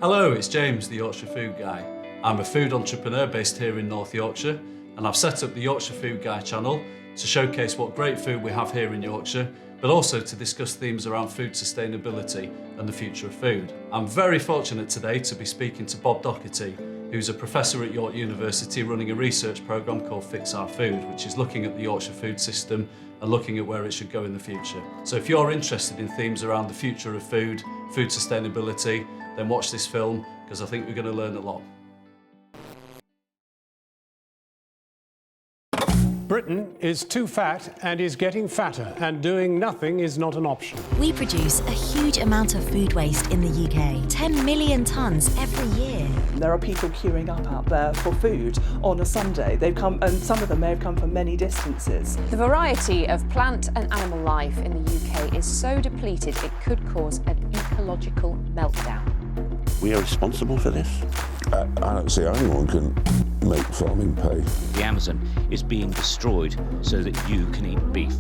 Hello, it's James, the Yorkshire Food Guy. I'm a food entrepreneur based here in North Yorkshire, and I've set up the Yorkshire Food Guy channel to showcase what great food we have here in Yorkshire, but also to discuss themes around food sustainability and the future of food. I'm very fortunate today to be speaking to Bob Doherty, who's a professor at York University running a research programme called Fix Our Food, which is looking at the Yorkshire food system and looking at where it should go in the future. So if you're interested in themes around the future of food, food sustainability, then watch this film, because I think we're going to learn a lot. Britain is too fat and is getting fatter, and doing nothing is not an option. We produce a huge amount of food waste in the UK, 10 million tonnes every year. There are people queuing up out there for food on a Sunday. They've come, and some of them may have come from many distances. The variety of plant and animal life in the UK is so depleted it could cause an ecological meltdown. We are responsible for this. I don't see how anyone can make farming pay. The Amazon is being destroyed so that you can eat beef.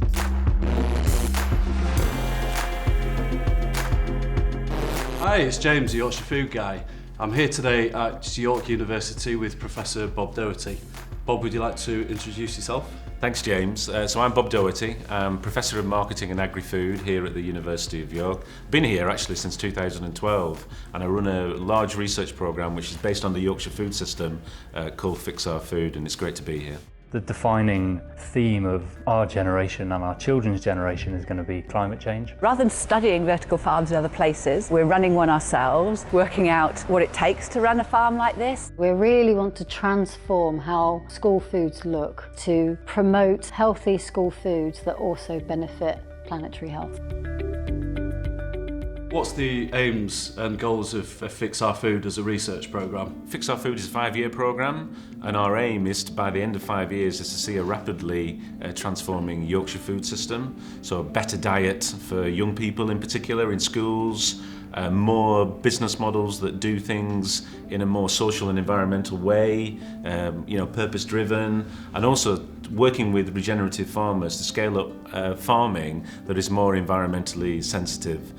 Hi, it's James, the Yorkshire Food Guy. I'm here today at York University with Professor Bob Doherty. Bob, would you like to introduce yourself? Thanks, James. So I'm Bob Doherty. I'm Professor of Marketing and Agri-Food here at the University of York. Been here actually since 2012, and I run a large research programme which is based on the Yorkshire food system called Fix Our Food, and it's great to be here. The defining theme of our generation and our children's generation is going to be climate change. Rather than studying vertical farms in other places, we're running one ourselves, working out what it takes to run a farm like this. We really want to transform how school foods look to promote healthy school foods that also benefit planetary health. What's the aims and goals of Fix Our Food as a research programme? Fix Our Food is a 5-year programme, and our aim is to, by the end of 5 years, is to see a rapidly transforming Yorkshire food system. So a better diet for young people in particular in schools, more business models that do things in a more social and environmental way, purpose-driven, and also working with regenerative farmers to scale up farming that is more environmentally sensitive,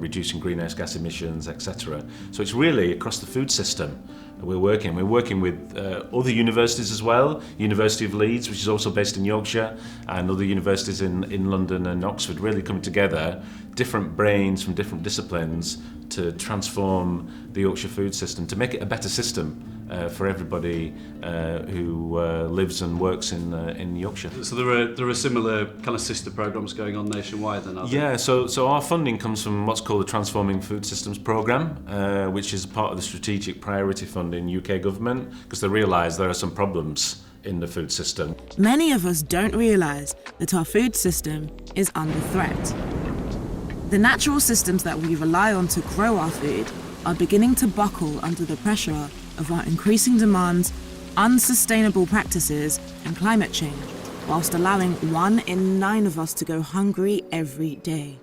reducing greenhouse gas emissions, etc. So it's really across the food system we're working. We're working with other universities as well, University of Leeds, which is also based in Yorkshire, and other universities in London and Oxford, really coming together, different brains from different disciplines to transform the Yorkshire food system, to make it a better system for everybody who lives and works in Yorkshire. So there are similar kind of sister programmes going on nationwide then, are there? Yeah, so our funding comes from what's called the Transforming Food Systems Programme, which is part of the Strategic Priority Fund in UK government, because they realise there are some problems in the food system. Many of us don't realise that our food system is under threat. The natural systems that we rely on to grow our food are beginning to buckle under the pressure of our increasing demands, unsustainable practices and climate change, whilst allowing 1 in 9 of us to go hungry every day.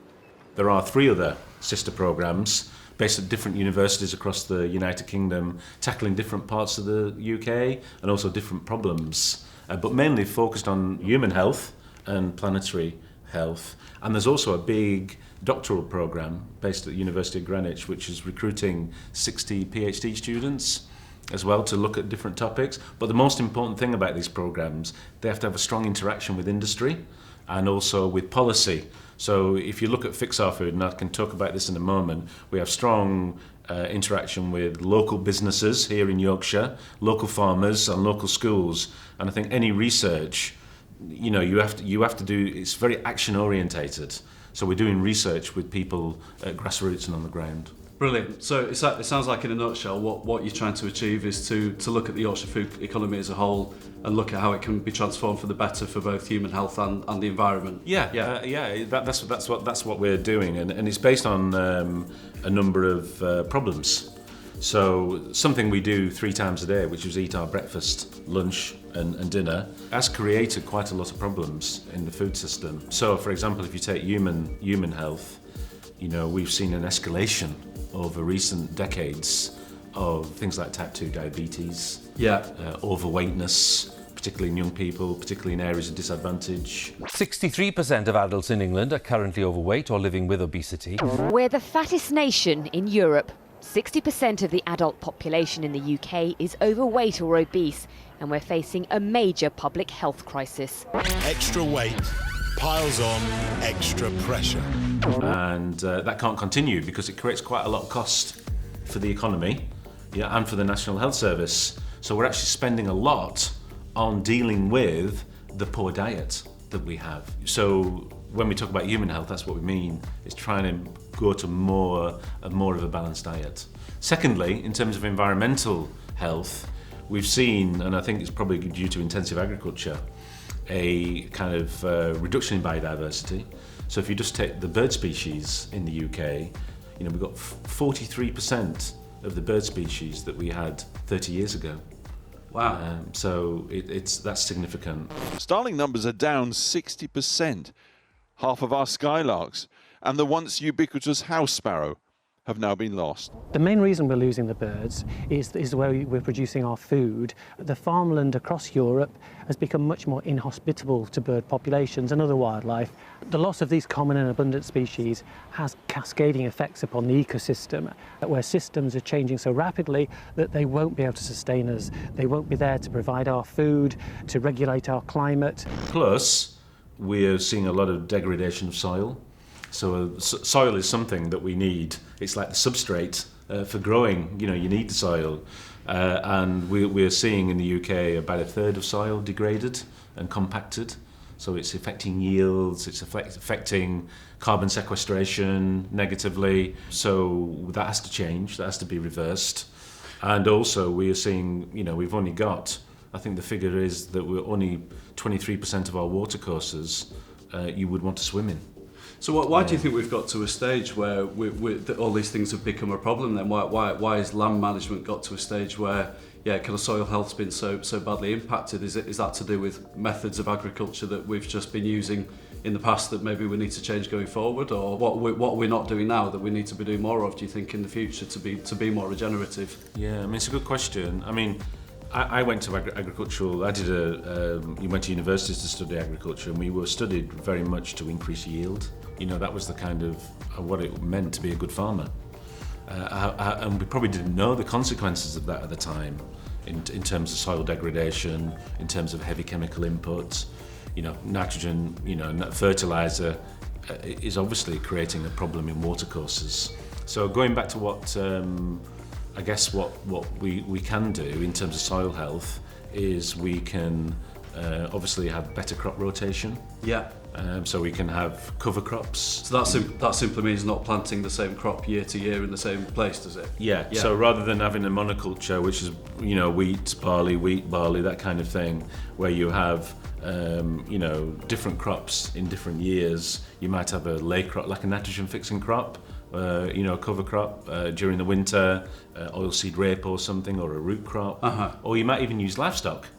There are 3 other sister programmes based at different universities across the United Kingdom, tackling different parts of the UK and also different problems, but mainly focused on human health and planetary health. And there's also a big doctoral programme based at the University of Greenwich, which is recruiting 60 PhD students as well to look at different topics. But the most important thing about these programmes, they have to have a strong interaction with industry and also with policy. So if you look at Fix Our Food, and I can talk about this in a moment, we have strong interaction with local businesses here in Yorkshire, local farmers and local schools. And I think any research, you have to do, it's very action orientated. So we're doing research with people at grassroots and on the ground. Brilliant. So it sounds like in a nutshell what you're trying to achieve is to look at the Yorkshire food economy as a whole and look at how it can be transformed for the better for both human health and the environment. That's what we're doing, and it's based on a number of problems. So something we do 3 times a day, which is eat our breakfast, lunch and dinner, has created quite a lot of problems in the food system. So for example, if you take human health, we've seen an escalation over recent decades of things like type 2 diabetes, overweightness, particularly in young people, particularly in areas of disadvantage. 63% of adults in England are currently overweight or living with obesity. We're the fattest nation in Europe. 60% of the adult population in the UK is overweight or obese, and we're facing a major public health crisis. Extra weight piles on extra pressure. And that can't continue because it creates quite a lot of cost for the economy, and for the National Health Service. So we're actually spending a lot on dealing with the poor diet that we have. So when we talk about human health, that's what we mean. It's trying to go to more of a balanced diet. Secondly, in terms of environmental health, we've seen, and I think it's probably due to intensive agriculture, a kind of reduction in biodiversity. So if you just take the bird species in the UK, we've got 43% of the bird species that we had 30 years ago. Wow. So that's significant. Starling numbers are down 60%. Half of our skylarks and the once ubiquitous house sparrow have now been lost. The main reason we're losing the birds is where we're producing our food. The farmland across Europe has become much more inhospitable to bird populations and other wildlife. The loss of these common and abundant species has cascading effects upon the ecosystem, where systems are changing so rapidly that they won't be able to sustain us. They won't be there to provide our food, to regulate our climate. Plus, we're seeing a lot of degradation of soil. So soil is something that we need. It's like the substrate for growing. You need the soil. And we're seeing in the UK about a third of soil degraded and compacted. So it's affecting yields, it's affecting carbon sequestration negatively. So that has to change, that has to be reversed. And also we are seeing, we've only got, I think the figure is that we're only 23% of our watercourses you would want to swim in. So why do you think we've got to a stage where all these things have become a problem then? Why has land management got to a stage where, kind of soil health's been so badly impacted? Is that to do with methods of agriculture that we've just been using in the past that maybe we need to change going forward? Or what we're not doing now that we need to be doing more of, do you think, in the future to be more regenerative? Yeah, it's a good question. I went to agricultural, you went to universities to study agriculture, and we were studied very much to increase yield. That was the kind of what it meant to be a good farmer. And we probably didn't know the consequences of that at the time in terms of soil degradation, in terms of heavy chemical inputs. Nitrogen, fertilizer is obviously creating a problem in watercourses. So going back to what I guess what we can do in terms of soil health is we can obviously have better crop rotation. Yeah. So we can have cover crops. So that simply means not planting the same crop year to year in the same place, does it? Yeah. So rather than having a monoculture, which is wheat, barley, that kind of thing, where you have different crops in different years, you might have a lay crop, like a nitrogen fixing crop. Cover crop during the winter, oilseed rape or something, or a root crop, or you might even use livestock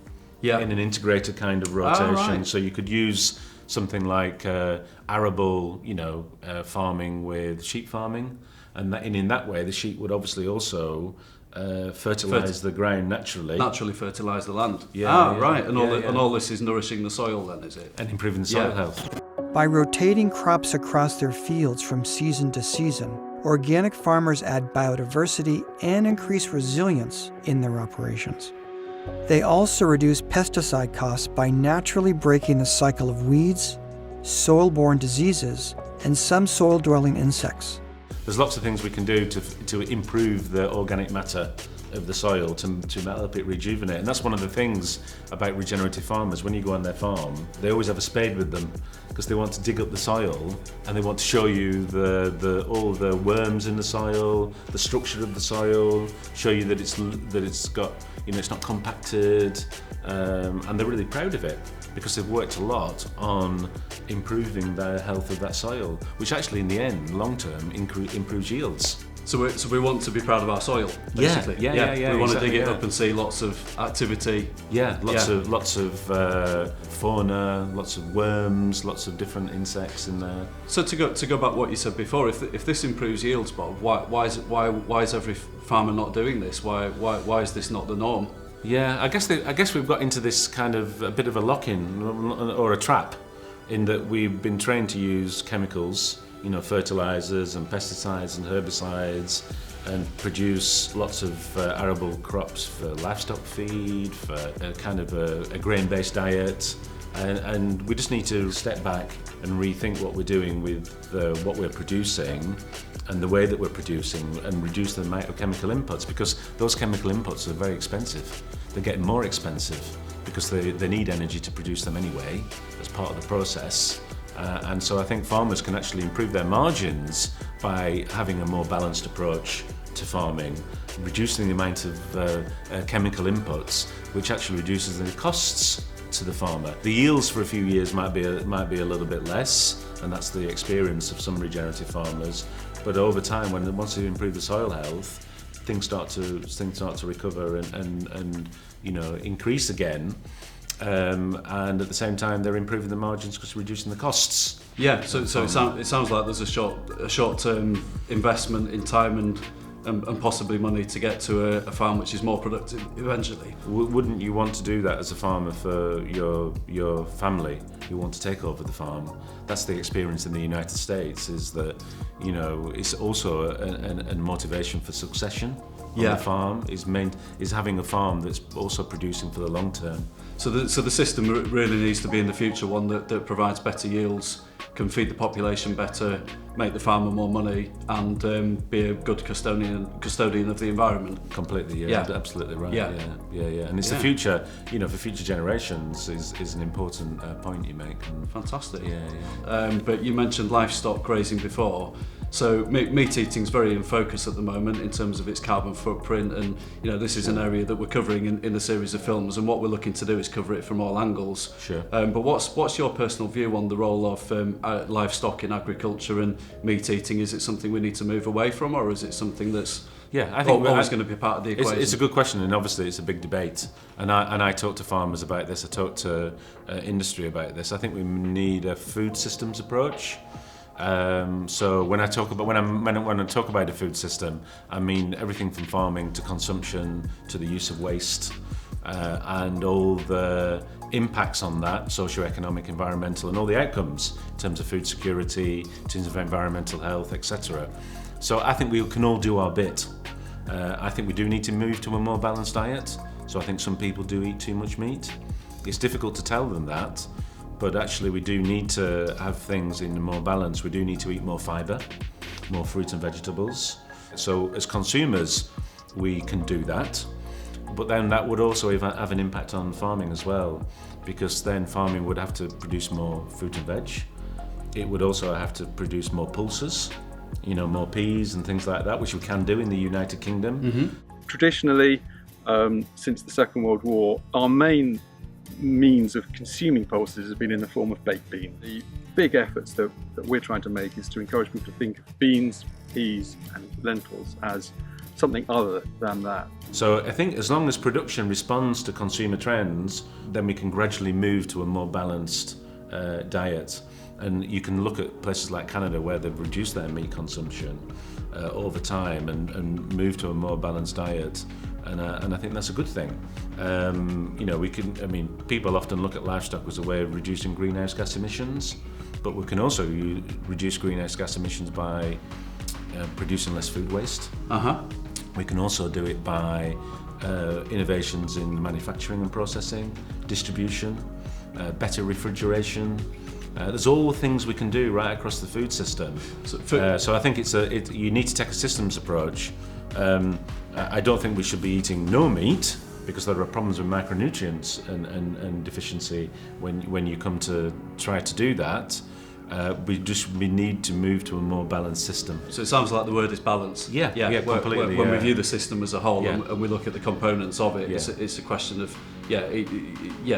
in an integrated kind of rotation. Right. So you could use something like arable, farming with sheep farming, and in that way the sheep would obviously also fertilise the ground naturally. Naturally fertilise the land. Right. And all this is nourishing the soil then, is it? And improving the soil health. By rotating crops across their fields from season to season, organic farmers add biodiversity and increase resilience in their operations. They also reduce pesticide costs by naturally breaking the cycle of weeds, soil-borne diseases, and some soil-dwelling insects. There's lots of things we can do to improve the organic matter of the soil to help it rejuvenate, and that's one of the things about regenerative farmers. When you go on their farm, they always have a spade with them because they want to dig up the soil and they want to show you all the worms in the soil, the structure of the soil, show you that it's got, it's not compacted, and they're really proud of it because they've worked a lot on improving the health of that soil, which actually in the end, long term, improves yields. So we want to be proud of our soil, basically. Yeah. We want to dig it up and see lots of activity. Lots of fauna, lots of worms, lots of different insects in there. So to go back what you said before, if this improves yields, Bob, why is every farmer not doing this? Why is this not the norm? Yeah, I guess we've got into this kind of a bit of a lock-in or a trap, in that we've been trained to use chemicals fertilizers and pesticides and herbicides, and produce lots of arable crops for livestock feed, for a kind of a grain-based diet. And we just need to step back and rethink what we're doing with what we're producing and the way that we're producing, and reduce the amount of chemical inputs, because those chemical inputs are very expensive. They're getting more expensive because they need energy to produce them anyway as part of the process. And so I think farmers can actually improve their margins by having a more balanced approach to farming, reducing the amount of chemical inputs, which actually reduces the costs to the farmer. The yields for a few years might be a little bit less, and that's the experience of some regenerative farmers. But over time, once you improve the soil health, things start to recover and increase again. And at the same time, they're improving the margins because reducing the costs. Yeah, so it sounds like there's a short-term investment in time and possibly money to get to a farm which is more productive eventually. Wouldn't you want to do that as a farmer for your family who want to take over the farm? That's the experience in the United States, is that it's also a motivation for succession on the farm, is having a farm that's also producing for the long term. So the system really needs to be in the future one that provides better yields, can feed the population better, make the farmer more money, and be a good custodian of the environment. Completely, yeah. Absolutely right. Yeah. And it's the future, for future generations is an important point you make. Fantastic. But you mentioned livestock grazing before. So meat eating is very in focus at the moment in terms of its carbon footprint, and this is an area that we're covering in a series of films, and what we're looking to do is cover it from all angles. Sure. But what's your personal view on the role of livestock in agriculture and meat eating? Is it something we need to move away from, or is it something that's I think always going to be part of the equation? It's a good question, and obviously it's a big debate. And I talk to farmers about this. I talk to industry about this. I think we need a food systems approach. So when I talk about a food system, I mean everything from farming to consumption to the use of waste, and all the impacts on that, socio-economic, environmental, and all the outcomes in terms of food security, in terms of environmental health, etc. So I think we can all do our bit. I think we do need to move to a more balanced diet. So I think some people do eat too much meat. It's difficult to tell them that, but actually we do need to have things in more balance. We do need to eat more fibre, more fruits and vegetables. So as consumers, we can do that. But then that would also have an impact on farming as well, because then farming would have to produce more fruit and veg. It would also have to produce more pulses, more peas and things like that, which we can do in the United Kingdom. Mm-hmm. Traditionally, since the Second World War, our main means of consuming pulses has been in the form of baked beans. The big efforts that we're trying to make is to encourage people to think of beans, peas and lentils as something other than that. So I think as long as production responds to consumer trends, then we can gradually move to a more balanced diet. And you can look at places like Canada where they've reduced their meat consumption over time and moved to a more balanced diet. And I think that's a good thing. People often look at livestock as a way of reducing greenhouse gas emissions, but we can also reduce greenhouse gas emissions by producing less food waste. We can also do it by innovations in manufacturing and processing, distribution, better refrigeration. There's all things we can do right across the food system. So I think you need to take a systems approach. I don't think we should be eating no meat, because there are problems with micronutrients and deficiency when you come to try to do that. We need to move to a more balanced system. So it sounds like the word is balance. Yeah, completely. When we view the system as a whole and we look at the components of it, it's a question of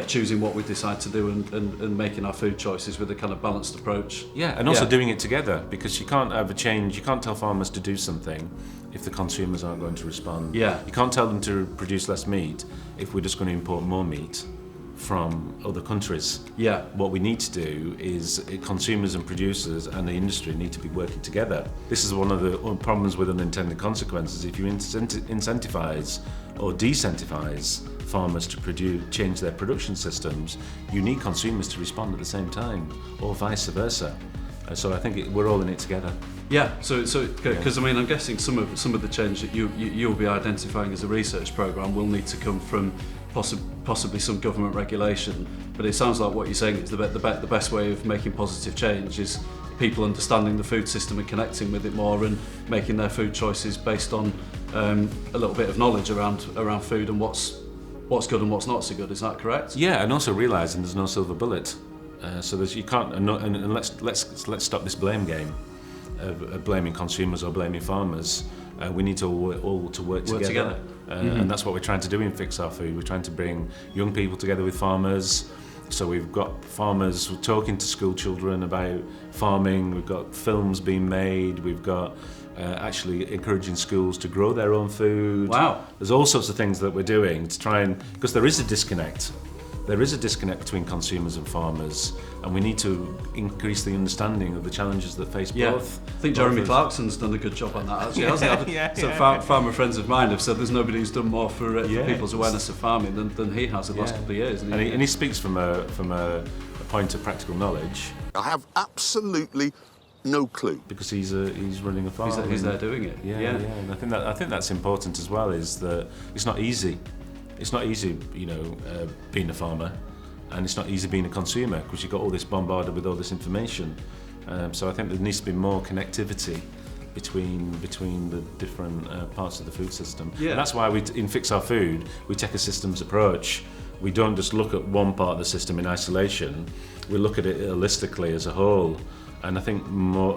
choosing what we decide to do and making our food choices with a kind of balanced approach. Yeah, and also doing it together, because you can't have a change. You can't tell farmers to do something if the consumers aren't going to respond. Yeah. You can't tell them to produce less meat if we're just going to import more meat from other countries. Yeah. What we need to do is consumers and producers and the industry need to be working together. This is one of the problems with unintended consequences. If you incentivize or decentivize farmers to change their production systems, you need consumers to respond at the same time, or vice versa. So I think we're all in it together. Yeah, because I mean, I'm guessing some of the change that you'll be identifying as a research programme will need to come from possibly some government regulation. But it sounds like what you're saying is the best way of making positive change is people understanding the food system and connecting with it more and making their food choices based on a little bit of knowledge around food and what's good and what's not so good. Is that correct? Yeah, and also realising there's no silver bullet. So you can't, and let's stop this blame game of blaming consumers or blaming farmers. We need to all to work together. And that's what we're trying to do in Fix Our Food. We're trying to bring young people together with farmers. So we've got farmers talking to school children about farming. We've got films being made. We've got actually encouraging schools to grow their own food. Wow. There's all sorts of things that we're doing to try and, because there is a disconnect. There is a disconnect between consumers and farmers, and we need to increase the understanding of the challenges that face both. I think Jeremy Clarkson's done a good job on that, actually, hasn't he? Farmer friends of mine have said there's nobody who's done more for people's awareness of farming than he has in the last couple of years. And he speaks from a point of practical knowledge. I have absolutely no clue. Because he's running a farm. He's there doing it. Yeah. And I think that's important as well, is that it's not easy. It's not easy, being a farmer, and it's not easy being a consumer because you've got all this bombarded with all this information. So I think there needs to be more connectivity between the different parts of the food system. Yeah. And that's why in Fix Our Food, we take a systems approach. We don't just look at one part of the system in isolation. We look at it holistically as a whole. And I think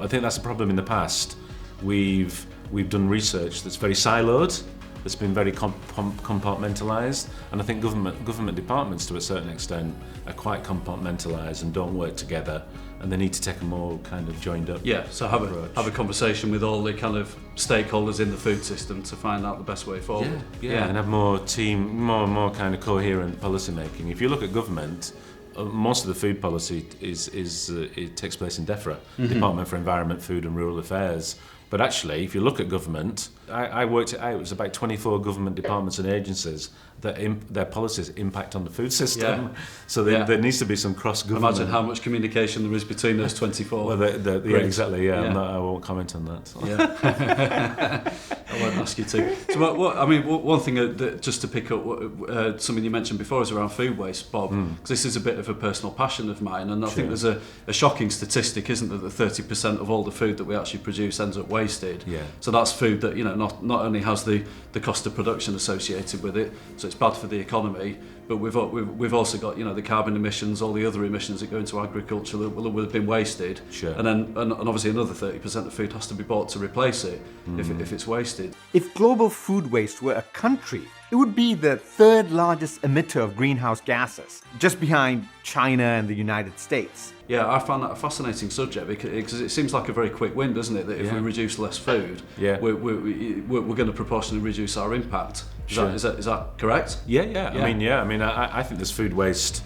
that's a problem in the past. We've done research that's very siloed. That's been very compartmentalised, and I think government departments to a certain extent are quite compartmentalised and don't work together, and they need to take a more kind of joined up so have a conversation with all the kind of stakeholders in the food system to find out the best way forward. Yeah, and have more kind of coherent policy making. If you look at government, most of the food policy it takes place in DEFRA, Department for Environment, Food and Rural Affairs. But actually, if you look at government, I worked it out, it was about 24 government departments and agencies that their policies impact on the food system. Yeah. So there needs to be some cross-government. Imagine how much communication there is between those 24. Well, exactly, I won't comment on that. So. Yeah. I won't ask you to. So one thing that, just to pick up something you mentioned before is around food waste, Bob, because this is a bit of a personal passion of mine, and I think there's a shocking statistic, isn't there, that 30% of all the food that we actually produce ends up wasted. Yeah. So that's food that not only has the cost of production associated with it, so it's bad for the economy, but we've also got the carbon emissions, all the other emissions that go into agriculture that will have been wasted. Sure. And then and obviously another 30% of food has to be bought to replace it if it's wasted. If global food waste were a country, it would be the third largest emitter of greenhouse gases, just behind China and the United States. Yeah, I found that a fascinating subject because it seems like a very quick win, doesn't it? That if we reduce less food, we're going to proportionally reduce our impact. Is that correct? Yeah. I think there's food waste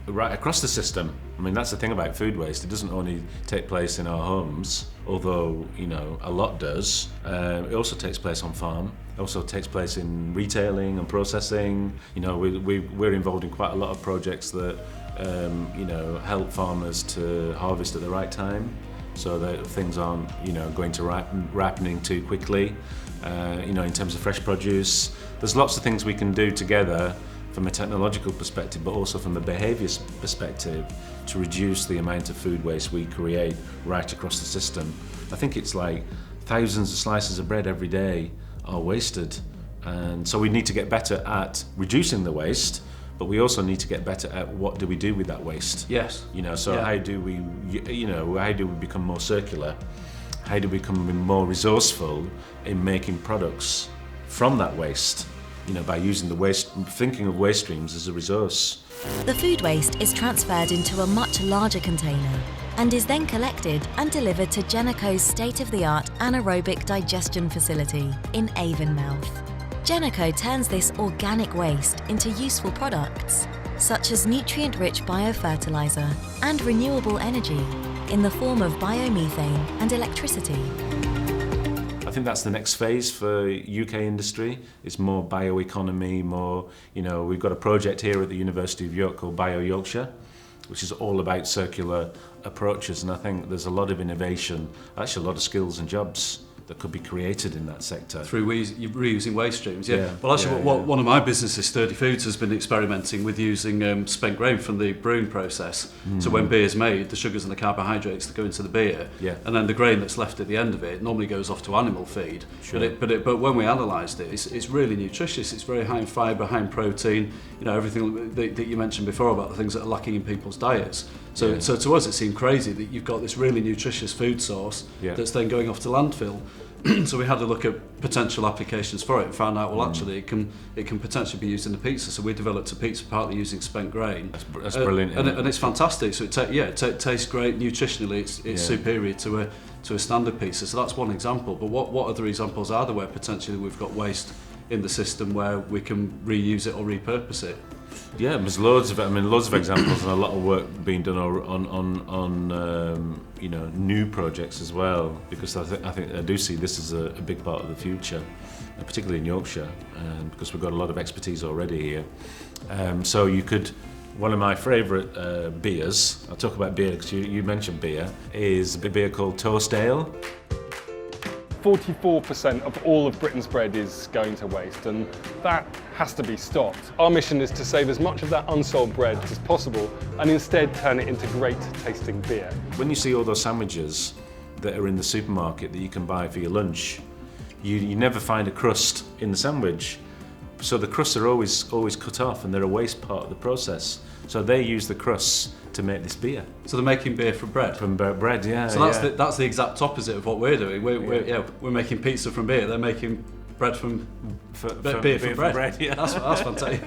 right across the system. I mean, that's the thing about food waste. It doesn't only take place in our homes, although a lot does. It also takes place on farm. It also takes place in retailing and processing. We're involved in quite a lot of projects that help farmers to harvest at the right time, so that things aren't going to ripening too quickly. In terms of fresh produce, there's lots of things we can do together from a technological perspective, but also from a behaviour perspective, to reduce the amount of food waste we create right across the system. I think it's like thousands of slices of bread every day are wasted, and so we need to get better at reducing the waste, but we also need to get better at what do we do with that waste. Yes. How do we become more circular? How do we become more resourceful in making products from that waste? By using thinking of waste streams as a resource. The food waste is transferred into a much larger container and is then collected and delivered to Geneco's state-of-the-art anaerobic digestion facility in Avonmouth. Geneco turns this organic waste into useful products, such as nutrient-rich biofertilizer and renewable energy in the form of biomethane and electricity. I think that's the next phase for UK industry. It's more bioeconomy, more, we've got a project here at the University of York called Yorkshire, which is all about circular approaches, and I think there's a lot of innovation, actually a lot of skills and jobs that could be created in that sector. Through reusing waste streams, Well, actually, one of my businesses, Sturdy Foods, has been experimenting with using spent grain from the brewing process. So when beer's made, the sugars and the carbohydrates that go into the beer, and then the grain that's left at the end of it normally goes off to animal feed. Sure. But when we analysed it, it's really nutritious. It's very high in fibre, high in protein. You know, everything that you mentioned before about the things that are lacking in people's diets. So to us, it seemed crazy that you've got this really nutritious food source that's then going off to landfill. So we had a look at potential applications for it and found out, well, actually, it can potentially be used in the pizza. So we developed a pizza partly using spent grain. That's brilliant. And it's fantastic. So it tastes great nutritionally. It's superior to a standard pizza. So that's one example. But what other examples are there where potentially we've got waste in the system where we can reuse it or repurpose it? Yeah, there's loads of examples and a lot of work being done on new projects as well, because I think I do see this as a big part of the future, particularly in Yorkshire, because we've got a lot of expertise already here. So you could, one of my favourite beers, I'll talk about beer because you mentioned beer, is a beer called Toast Ale. 44% of all of Britain's bread is going to waste, and that has to be stopped. Our mission is to save as much of that unsold bread as possible and instead turn it into great tasting beer. When you see all those sandwiches that are in the supermarket that you can buy for your lunch, you never find a crust in the sandwich. So the crusts are always cut off, and they're a waste part of the process. So they use the crusts to make this beer. So they're making beer from bread? From bread, yeah. So that's the exact opposite of what we're doing. We're making pizza from beer. They're making bread from beer from bread. Yeah. That's fantastic.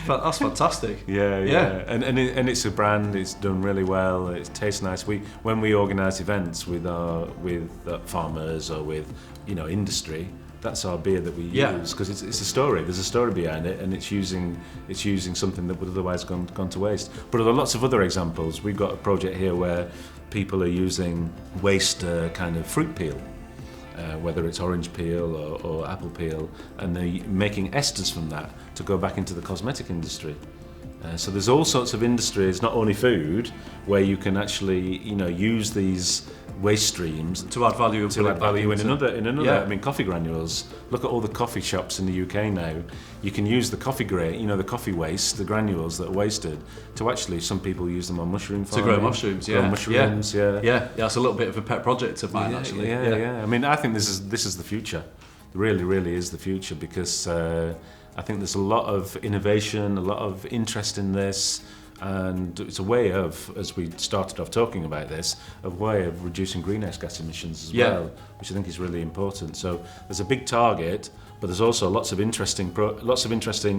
That's fantastic. Yeah. And it's a brand. It's done really well. It tastes nice. When we organise events with farmers or with industry, that's our beer that we use, because it's a story. There's a story behind it, and it's using something that would otherwise gone to waste. But there are lots of other examples. We've got a project here where people are using waste kind of fruit peel, whether it's orange peel or apple peel, and they're making esters from that to go back into the cosmetic industry. So there's all sorts of industries, not only food, where you can actually use these waste streams to add value in another. I mean, coffee granules. Look at all the coffee shops in the UK now. You can use the coffee grain, the coffee waste, the granules that are wasted, to actually, some people use them on mushroom farming. To grow mushrooms, Yeah, it's a little bit of a pet project of mine, actually. Yeah. I mean, I think this is the future. It really is the future, because I think there's a lot of innovation, a lot of interest in this. And it's a way of, as we started off talking about this, a way of reducing greenhouse gas emissions as well, which I think is really important. So there's a big target, but there's also lots of interesting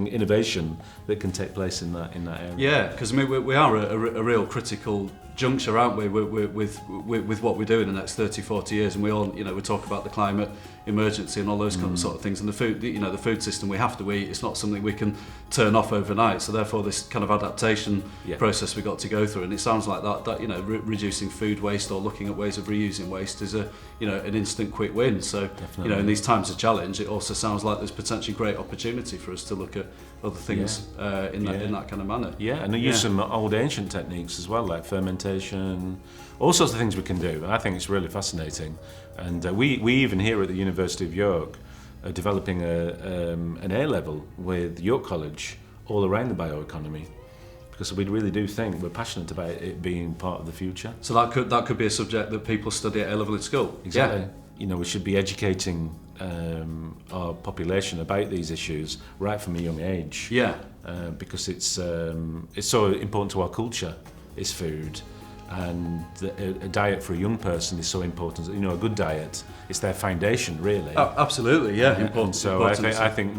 innovation that can take place in that area. Yeah, because I mean we are a real critical juncture, aren't we, with what we do in the next 30-40 years, and we all we talk about the climate emergency and all those kind of sort of things, and the food the food system we have to eat. It's not something we can turn off overnight. So therefore, this kind of adaptation process we got to go through, and it sounds like that reducing food waste or looking at ways of reusing waste is an instant quick win. So in these times of challenge, it also sounds like there's potentially great opportunity for us to look at other things in that kind of manner. Yeah, and they use some old ancient techniques as well, like fermentation, all sorts of things we can do. I think it's really fascinating. And we even here at the University of York are developing an A-level with York College all around the bioeconomy, because we really do think, we're passionate about it being part of the future. So that could be a subject that people study at A-level in school? Exactly. Yeah. We should be educating our population about these issues right from a young age. Yeah. Because it's so important to our culture, is food. And a diet for a young person is so important. A good diet, it's their foundation, really. Oh, absolutely, yeah. Important. So I think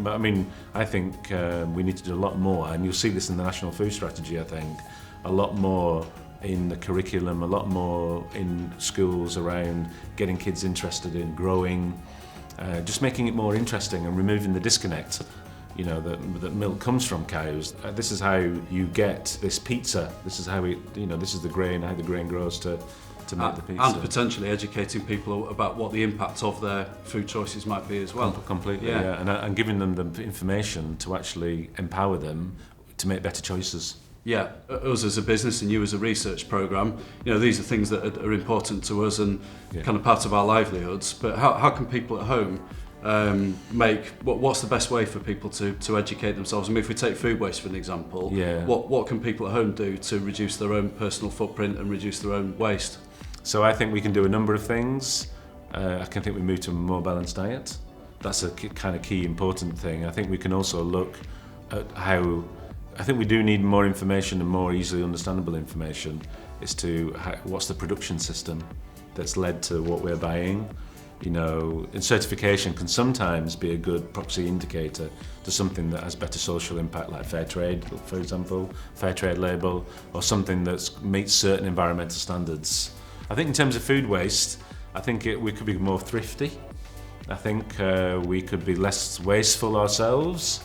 we need to do a lot more, and you'll see this in the National Food Strategy. I think a lot more in the curriculum, a lot more in schools around getting kids interested in growing, just making it more interesting and removing the disconnect. That milk comes from cows. This is how you get this pizza. This is how this is the grain, how the grain grows to make the pizza. And potentially educating people about what the impact of their food choices might be as well. Completely, yeah. And giving them the information to actually empower them to make better choices. Yeah, us as a business and you as a research programme, these are things that are important to us and kind of part of our livelihoods. But how can people at home what's the best way for people to educate themselves? I mean, if we take food waste for an example, what can people at home do to reduce their own personal footprint and reduce their own waste? So I think we can do a number of things. I can think we move to a more balanced diet. That's a kind of key important thing. I think we can also look at how, I think we do need more information and more easily understandable information as to what's the production system that's led to what we're buying. And certification can sometimes be a good proxy indicator to something that has better social impact, like fair trade, for example, fair trade label, or something that meets certain environmental standards. I think in terms of food waste, I think we could be more thrifty. I think we could be less wasteful ourselves.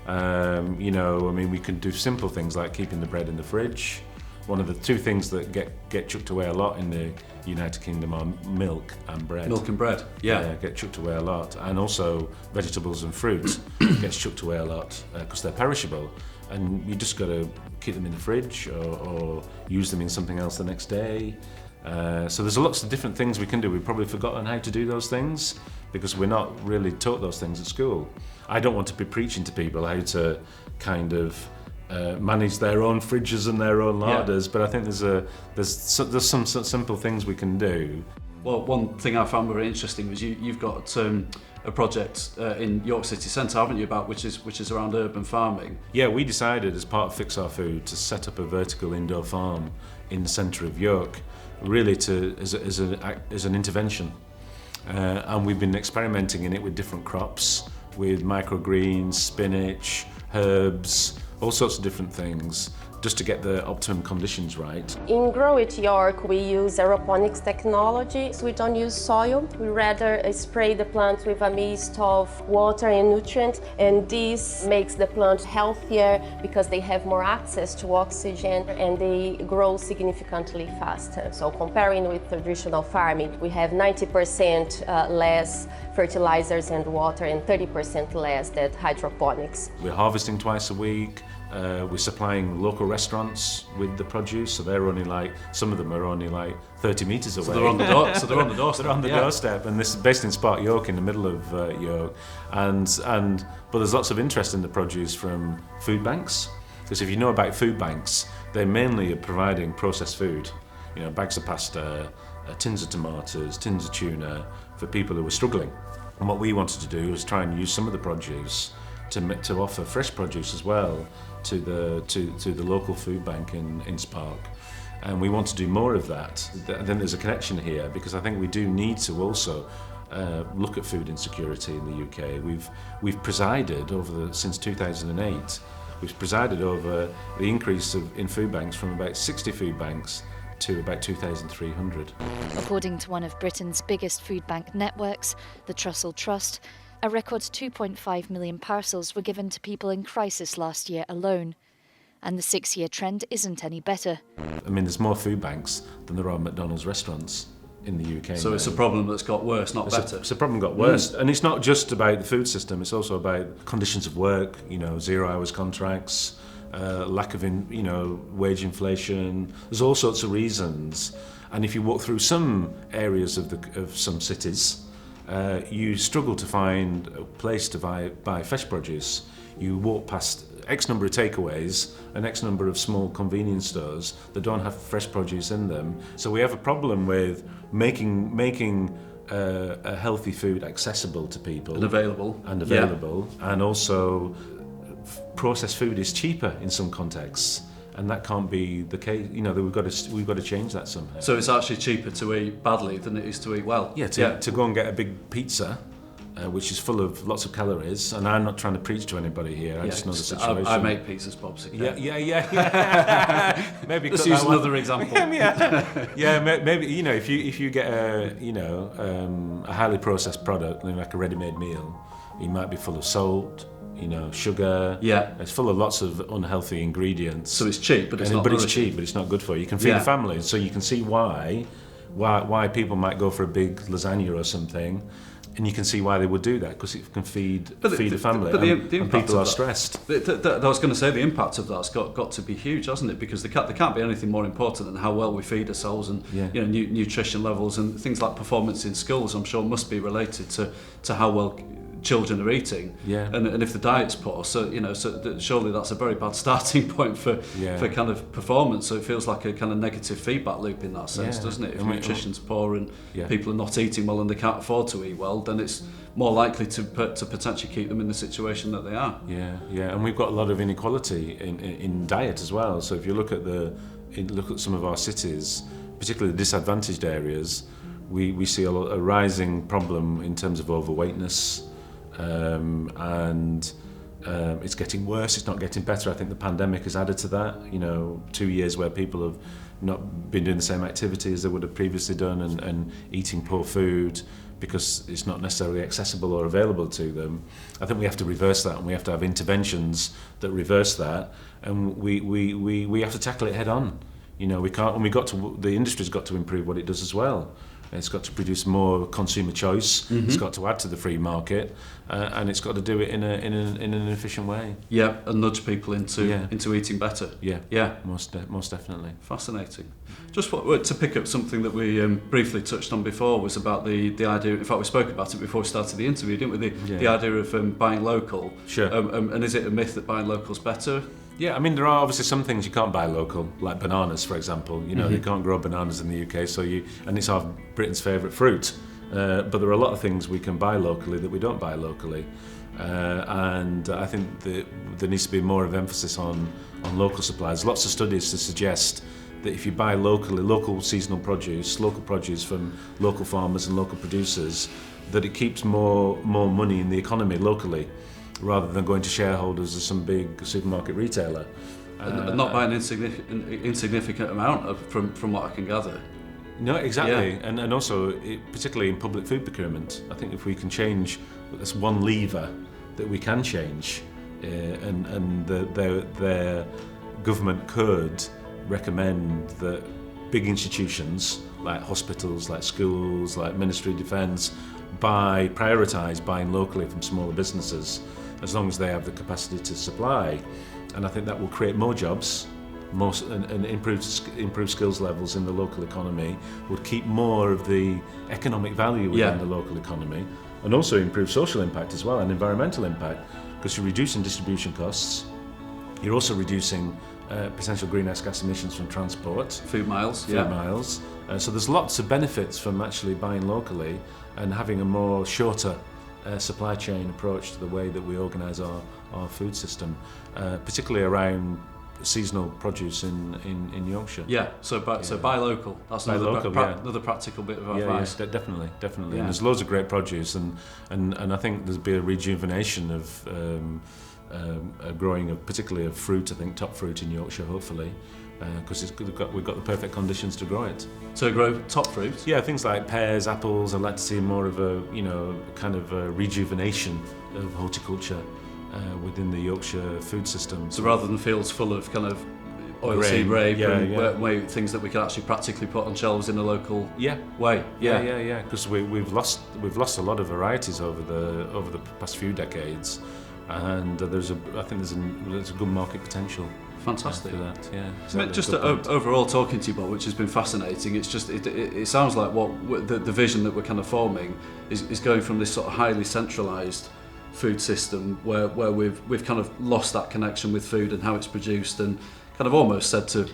We can do simple things like keeping the bread in the fridge. One of the two things that get chucked away a lot in the United Kingdom are milk and bread. Milk and bread, get chucked away a lot. And also vegetables and fruit gets chucked away a lot because they're perishable. And you just got to keep them in the fridge or use them in something else the next day. So there's lots of different things we can do. We've probably forgotten how to do those things because we're not really taught those things at school. I don't want to be preaching to people how to kind of manage their own fridges and their own larders, but I think there's some simple things we can do. Well, one thing I found very interesting was you've got a project in York City Centre, haven't you, which is around urban farming? Yeah, we decided as part of Fix Our Food to set up a vertical indoor farm in the centre of York, really as an intervention, and we've been experimenting in it with different crops, with microgreens, spinach, herbs, all sorts of different things, just to get the optimum conditions right. In Grow at York, we use aeroponics technology, so we don't use soil. We rather spray the plant with a mist of water and nutrients, and this makes the plant healthier because they have more access to oxygen and they grow significantly faster. So comparing with traditional farming, we have 90% less fertilizers and water and 30% less than hydroponics. We're harvesting twice a week. We're supplying local restaurants with the produce, so they're only some of them are only 30 metres away. So they're on the doorstep. They're on the doorstep, and this is based in Spark York, in the middle of York. But there's lots of interest in the produce from food banks, because if you know about food banks, they mainly are providing processed food. Bags of pasta, tins of tomatoes, tins of tuna for people who are struggling. And what we wanted to do was try and use some of the produce to offer fresh produce as well to the local food bank in Spark, and we want to do more of that. Then there's a connection here, because I think we do need to also look at food insecurity in the UK. We've presided since 2008. We've presided over the increase in food banks from about 60 food banks to about 2,300. According to one of Britain's biggest food bank networks, the Trussell Trust, a record 2.5 million parcels were given to people in crisis last year alone. And the 6-year trend isn't any better. I mean, there's more food banks than there are McDonald's restaurants in the UK. So it's a problem that's got worse, not better. It's a problem that got worse. And it's not just about the food system, it's also about conditions of work, 0 hours contracts, lack of wage inflation. There's all sorts of reasons. And if you walk through some areas of some cities, you struggle to find a place to buy fresh produce. You walk past X number of takeaways and X number of small convenience stores that don't have fresh produce in them. So we have a problem with making a healthy food accessible to people. And available. And also processed food is cheaper in some contexts. And that can't be the case. We've got to change that somehow. So it's actually cheaper to eat badly than it is to eat well. Yeah, to go and get a big pizza, which is full of lots of calories. And I'm not trying to preach to anybody here. I just know the situation. I make pizzas, Bob. So Yeah. Maybe just use another example. Maybe if you get a highly processed product, like a ready-made meal, it might be full of salt, sugar. Yeah. It's full of lots of unhealthy ingredients. So it's cheap, but it's not It's cheap, but it's not good for you. You can feed a family, so you can see why people might go for a big lasagna or something. And you can see why they would do that, because it can feed a family, and people are stressed. I was going to say the impact of that's got to be huge, hasn't it? Because there can't be anything more important than how well we feed ourselves, and nutrition levels and things like performance in schools. I'm sure must be related to how well children are eating, and if the diet's poor, surely that's a very bad starting point for kind of performance. So it feels like a kind of negative feedback loop in that sense, doesn't it? If nutrition's poor and people are not eating well and they can't afford to eat well, then it's more likely to potentially keep them in the situation that they are. And we've got a lot of inequality in diet as well. So if you look at some of our cities, particularly the disadvantaged areas, we see a rising problem in terms of overweightness. It's getting worse, it's not getting better. I think the pandemic has added to that. 2 years where people have not been doing the same activity as they would have previously done, and eating poor food because it's not necessarily accessible or available to them. I think we have to reverse that, and we have to have interventions that reverse that, and we have to tackle it head on. We can't, and the industry's got to improve what it does as well. It's got to produce more consumer choice. It's got to add to the free market, and it's got to do it in an efficient way. Yeah, and nudge people into eating better. Yeah, most definitely. Fascinating. Just to pick up something that we briefly touched on before was about the idea. In fact, we spoke about it before we started the interview, didn't we? The idea of buying local. Sure. And is it a myth that buying local is better? Yeah, I mean, there are obviously some things you can't buy local, like bananas, for example. You can't grow bananas in the UK, and it's Britain's favourite fruit. But there are a lot of things we can buy locally that we don't buy locally. And I think that there needs to be more of emphasis on local supplies. Lots of studies to suggest that if you buy locally, local seasonal produce, local produce from local farmers and local producers, that it keeps more money in the economy locally, rather than going to shareholders as some big supermarket retailer. And not by an insignificant amount from what I can gather. No, exactly. And also, particularly in public food procurement, I think if we can change, that's one lever that we can change, and their government could recommend that big institutions like hospitals, like schools, like Ministry of Defence, prioritise buying locally from smaller businesses, as long as they have the capacity to supply. And I think that will create more jobs, and improve skills levels in the local economy, would keep more of the economic value within the local economy, and also improve social impact as well, and environmental impact, because you're reducing distribution costs, you're also reducing potential greenhouse gas emissions from transport. Food miles. So there's lots of benefits from actually buying locally and having a more shorter supply chain approach to the way that we organise our food system, particularly around seasonal produce in Yorkshire. Yeah, so buy local. That's another practical bit of advice. Yeah, definitely. And there's loads of great produce, and I think there's been a rejuvenation of growing particularly of fruit. I think top fruit in Yorkshire, hopefully, because we've got the perfect conditions to grow it. So grow top fruit? Yeah, things like pears, apples. I'd like to see more of a kind of a rejuvenation of horticulture within the Yorkshire food system. So rather than fields full of kind of oilseed rape and things that we can actually practically put on shelves in a local way. Yeah. Because we've lost a lot of varieties over the past few decades, and there's a good market potential. Fantastic. For that, yeah. Exactly. Just overall talking to you, Bob, which has been fascinating. It's just it sounds like what the vision that we're kind of forming is going from this sort of highly centralised food system where we've kind of lost that connection with food and how it's produced, and kind of almost said to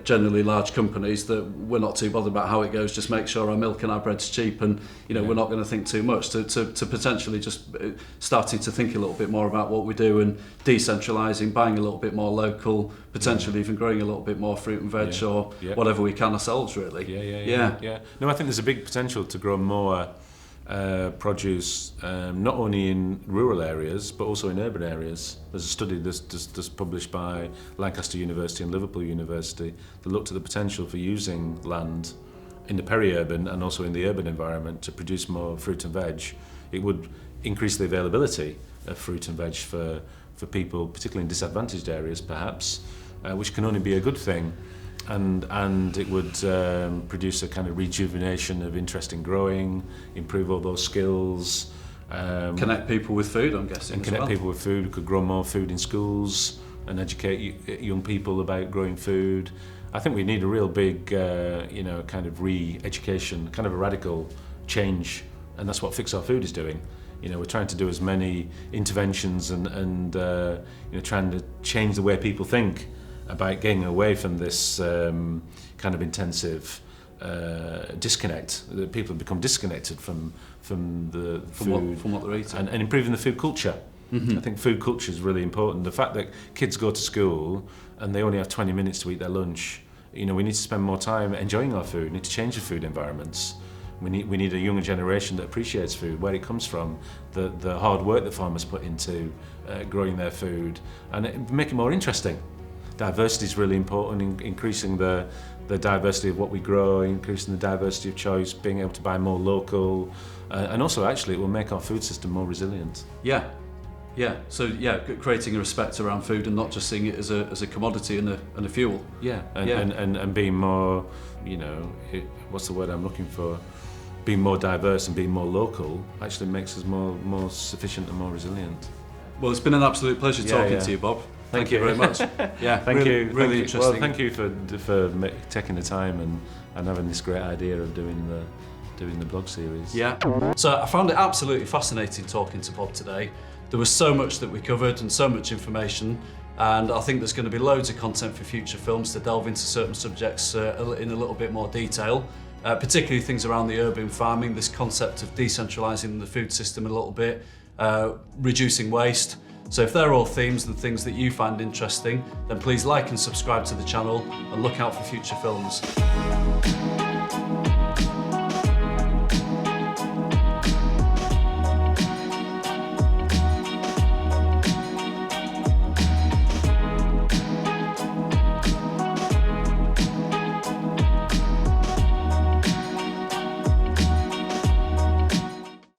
generally large companies that we're not too bothered about how it goes, just make sure our milk and our bread's cheap, and we're not going to think too much, to potentially just starting to think a little bit more about what we do and decentralising, buying a little bit more local, potentially even growing a little bit more fruit and veg or whatever we can ourselves, really. Yeah. No, I think there's a big potential to grow more produce, not only in rural areas but also in urban areas. There's a study that's published by Lancaster University and Liverpool University that looked at the potential for using land in the peri-urban and also in the urban environment to produce more fruit and veg. It would increase the availability of fruit and veg for people, particularly in disadvantaged areas perhaps, which can only be a good thing. and it would produce a kind of rejuvenation of interest in growing, improve all those skills. Connect people with food, I'm guessing. And connect people with food. We could grow more food in schools and educate young people about growing food. I think we need a real big, kind of re-education, kind of a radical change, and that's what Fix Our Food is doing. We're trying to do as many interventions and trying to change the way people think about getting away from this kind of intensive disconnect. That people have become disconnected from the food, from what they're eating, and improving the food culture. I think food culture is really important. The fact that kids go to school and they only have 20 minutes to eat their lunch, we need to spend more time enjoying our food. We need to change the food environments. We need a younger generation that appreciates food, where it comes from, the hard work that farmers put into growing their food, and make it more interesting. Diversity is really important, increasing the diversity of what we grow, increasing the diversity of choice, being able to buy more local, and also actually it will make our food system more resilient. So creating a respect around food and not just seeing it as a commodity and a fuel. And being more, what's the word I'm looking for? Being more diverse and being more local actually makes us more sufficient and more resilient. Well, it's been an absolute pleasure talking to you, Bob. Thank you very much. Thank you. Really interesting. Well, thank you for taking the time and having this great idea of doing the blog series. So I found it absolutely fascinating talking to Bob today. There was so much that we covered and so much information, and I think there's going to be loads of content for future films to delve into certain subjects in a little bit more detail, particularly things around the urban farming, this concept of decentralising the food system a little bit, reducing waste. So if they're all themes and things that you find interesting, then please like and subscribe to the channel and look out for future films.